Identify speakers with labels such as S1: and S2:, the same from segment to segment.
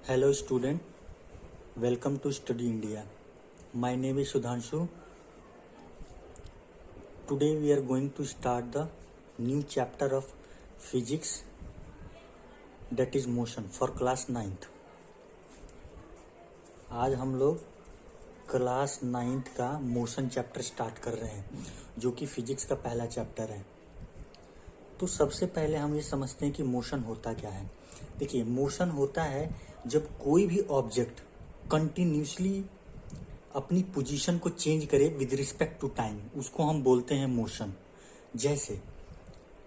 S1: Hello student, welcome to Study India. My name is Sudhanshu. Today we are going to start the new chapter of physics, that is motion for class 9th. आज हम लोग class 9th का motion chapter start कर रहे हैं जो कि physics का पहला चैप्टर है। तो सबसे पहले हम ये समझते हैं कि मोशन होता क्या है। देखिए, मोशन होता है जब कोई भी ऑब्जेक्ट कंटिन्यूसली अपनी पोजीशन को चेंज करे विद रिस्पेक्ट टू टाइम, उसको हम बोलते हैं मोशन। जैसे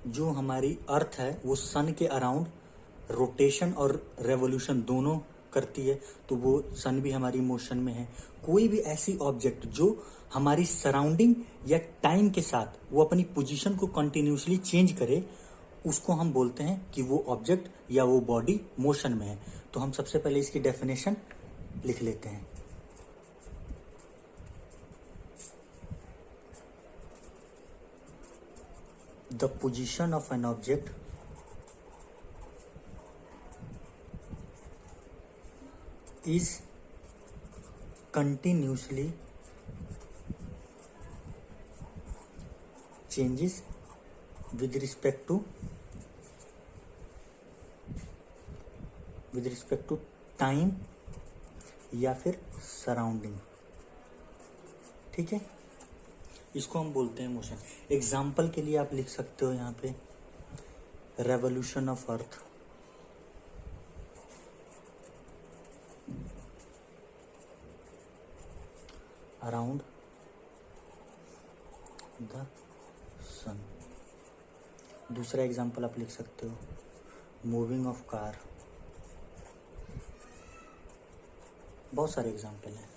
S1: जो हमारी अर्थ है वो सन के अराउंड रोटेशन और रेवोल्यूशन दोनों करती है, तो वो सन भी हमारी मोशन में है। कोई भी ऐसी ऑब्जेक्ट जो हमारी सराउंडिंग या टाइम के साथ वो अपनी पोजीशन को कंटिन्यूसली चेंज करे, उसको हम बोलते हैं कि वो ऑब्जेक्ट या वो बॉडी मोशन में है। तो हम सबसे पहले इसकी डेफिनेशन लिख लेते हैं। The position of an object is continuously changes with respect to time या फिर सराउंडिंग। ठीक है, इसको हम बोलते हैं मोशन। एग्जाम्पल के लिए आप लिख सकते हो यहाँ पे revolution of earth, around the sun. दूसरा एग्जांपल आप लिख सकते हो मूविंग ऑफ कार। बहुत सारे एग्जांपल हैं।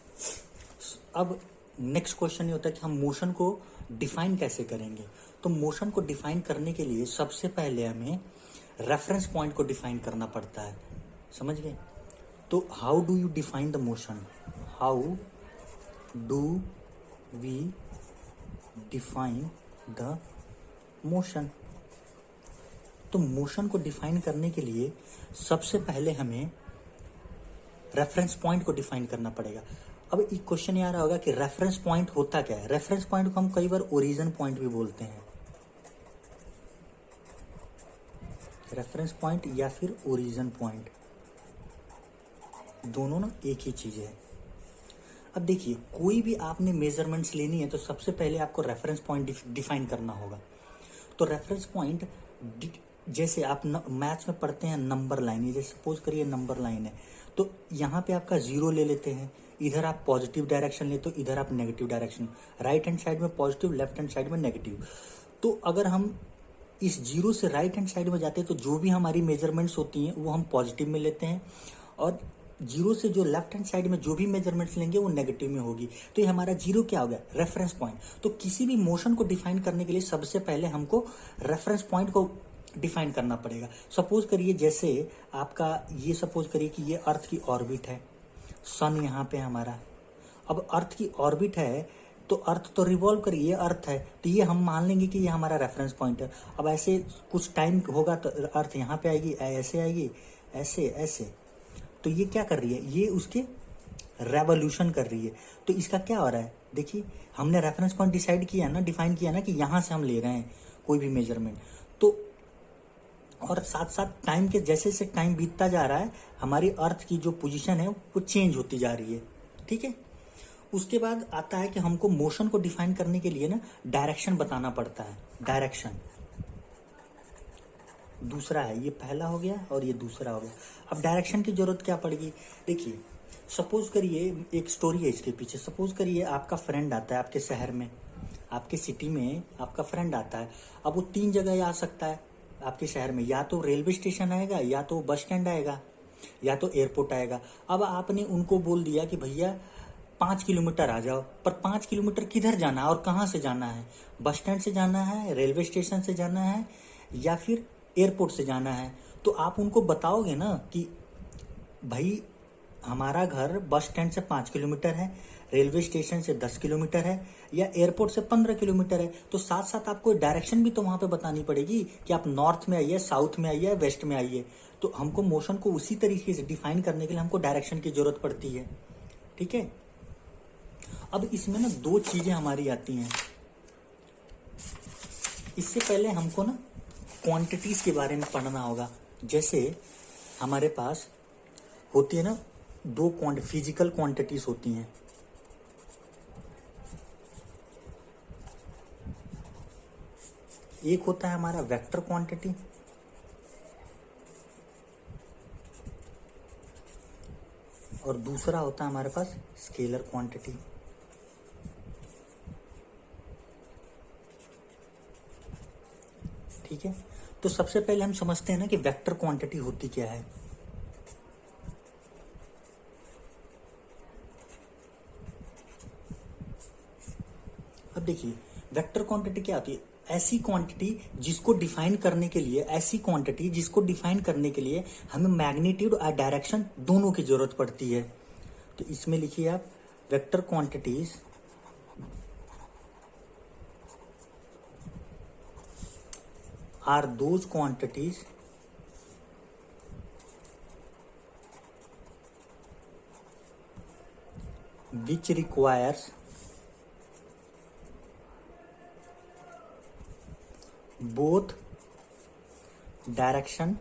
S1: अब नेक्स्ट क्वेश्चन ये होता है कि हम मोशन को डिफाइन कैसे करेंगे। तो मोशन को डिफाइन करने के लिए सबसे पहले हमें रेफरेंस पॉइंट को डिफाइन करना पड़ता है। समझ गए? तो how do you define the motion? How do we define the motion? तो मोशन को डिफाइन करने के लिए सबसे पहले हमें रेफरेंस पॉइंट को डिफाइन करना पड़ेगा। अब एक क्वेश्चन ये आ रहा होगा कि रेफरेंस पॉइंट होता क्या है। रेफरेंस पॉइंट को हम कई बार ओरिजिन पॉइंट भी बोलते हैं। रेफरेंस पॉइंट या फिर ओरिजिन पॉइंट, दोनों ना एक ही चीज है। अब देखिए, कोई भी आपने मेजरमेंट्स लेनी है तो सबसे पहले आपको रेफरेंस पॉइंट डिफाइन करना होगा। तो रेफरेंस पॉइंट जैसे आप मैथ्स में पढ़ते हैं नंबर लाइन, ये जैसे सपोज करिए नंबर लाइन है, तो यहाँ पे आपका जीरो ले लेते हैं, इधर आप पॉजिटिव डायरेक्शन लेते हो, इधर आप negative direction, right hand side में पॉजिटिव, लेफ्ट हैंड साइड में नेगेटिव। तो अगर हम इस जीरो से राइट हैंड साइड में जाते हैं तो जो भी हमारी मेजरमेंट्स होती हैं वो हम पॉजिटिव में लेते हैं, और जीरो से जो लेफ्ट हैंड साइड में जो भी मेजरमेंट्स लेंगे वो नेगेटिव में होगी। तो ये हमारा जीरो क्या हो गया? Reference point. तो किसी भी मोशन को डिफाइन करने के लिए सबसे पहले हमको रेफरेंस पॉइंट को डिफाइन करना पड़ेगा। सपोज करिए जैसे आपका ये सपोज करिए कि ये अर्थ की ऑर्बिट है, सन यहाँ पे हमारा। अब अर्थ की ऑर्बिट है तो अर्थ तो रिवॉल्व करिए, अर्थ है तो ये हम मान लेंगे कि ये हमारा रेफरेंस पॉइंट है। अब ऐसे कुछ टाइम होगा तो अर्थ यहाँ पे आएगी, ऐसे आएगी, ऐसे ऐसे, तो ये क्या कर रही है? ये उसके रेवोल्यूशन कर रही है। तो इसका क्या हो रहा है? देखिए, हमने रेफरेंस पॉइंट डिसाइड किया ना, डिफाइन किया ना कि यहां से हम ले रहे हैं कोई भी मेजरमेंट। तो और साथ साथ टाइम के जैसे जैसे टाइम बीतता जा रहा है हमारी अर्थ की जो पोजीशन है वो चेंज होती जा रही है। ठीक है, उसके बाद आता है कि हमको मोशन को डिफाइन करने के लिए ना डायरेक्शन बताना पड़ता है। डायरेक्शन दूसरा है, ये पहला हो गया और ये दूसरा हो गया। अब डायरेक्शन की जरूरत क्या पड़ेगी? देखिए, सपोज करिए एक स्टोरी है इसके पीछे। सपोज करिए आपका फ्रेंड आता है आपके शहर में, आपके सिटी में आपका फ्रेंड आता है। अब वो 3 जगह आ सकता है आपके शहर में, या तो रेलवे स्टेशन आएगा, या तो बस स्टैंड आएगा, या तो एयरपोर्ट आएगा। अब आपने उनको बोल दिया कि भैया 5 किलोमीटर आ जाओ, पर 5 किलोमीटर किधर जाना है और कहाँ से जाना है? बस स्टैंड से जाना है, रेलवे स्टेशन से जाना है, या फिर एयरपोर्ट से जाना है? तो आप उनको बताओगे ना कि भाई हमारा घर बस स्टैंड से 5 किलोमीटर है, रेलवे स्टेशन से 10 किलोमीटर है या एयरपोर्ट से 15 किलोमीटर है, तो साथ साथ आपको डायरेक्शन भी तो वहां पे बतानी पड़ेगी कि आप नॉर्थ में आइए, साउथ में आइए, वेस्ट में आइए। तो हमको मोशन को उसी तरीके से डिफाइन करने के लिए हमको डायरेक्शन की जरूरत पड़ती है। ठीक है, अब इसमें ना दो चीजें हमारी आती हैं। इससे पहले हमको ना क्वांटिटीज के बारे में पढ़ना होगा। जैसे हमारे पास होती है ना दो फिजिकल क्वांटिटीज होती हैं। एक होता है हमारा वेक्टर क्वांटिटी और दूसरा होता है हमारे पास स्केलर क्वांटिटी। ठीक है, तो सबसे पहले हम समझते हैं ना कि वेक्टर क्वांटिटी होती क्या है। अब देखिए वेक्टर क्वांटिटी क्या होती है? ऐसी क्वांटिटी जिसको डिफाइन करने के लिए हमें मैग्नीट्यूड और डायरेक्शन दोनों की जरूरत पड़ती है। तो इसमें लिखिए आप vector quantities are those quantities which requires both direction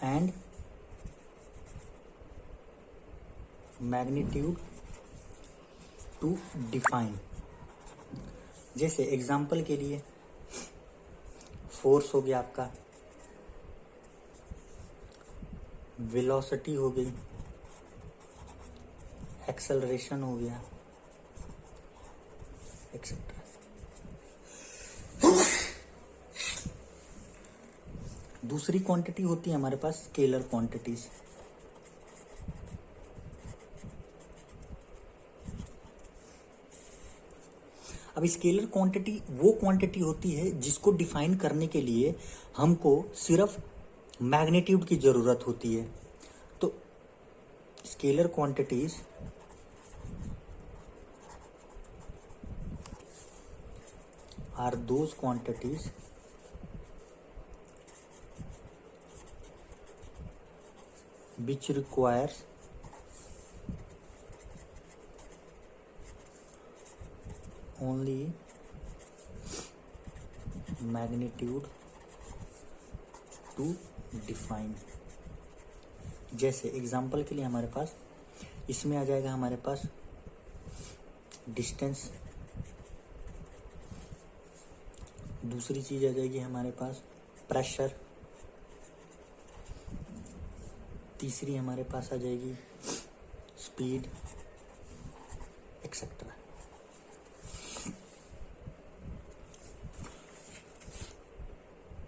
S1: and magnitude to define। जैसे एग्जाम्पल के लिए फोर्स हो गया आपका, वेलोसिटी हो गई, एक्सेलरेशन हो गया, एक्सेट्रा। दूसरी क्वांटिटी होती है हमारे पास स्केलर क्वांटिटीज। अब स्केलर क्वांटिटी वो क्वांटिटी होती है जिसको डिफाइन करने के लिए हमको सिर्फ मैग्नीट्यूड की जरूरत होती है। तो scalar quantities are those quantities which requires only magnitude to define। जैसे एग्जाम्पल के लिए हमारे पास इसमें आ जाएगा हमारे पास डिस्टेंस, दूसरी चीज आ जाएगी हमारे पास प्रेशर, तीसरी हमारे पास आ जाएगी स्पीड, एक्सेट्रा।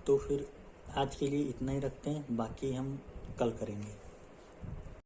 S1: तो फिर आज के लिए इतना ही रखते हैं, बाकी हम कल करेंगे।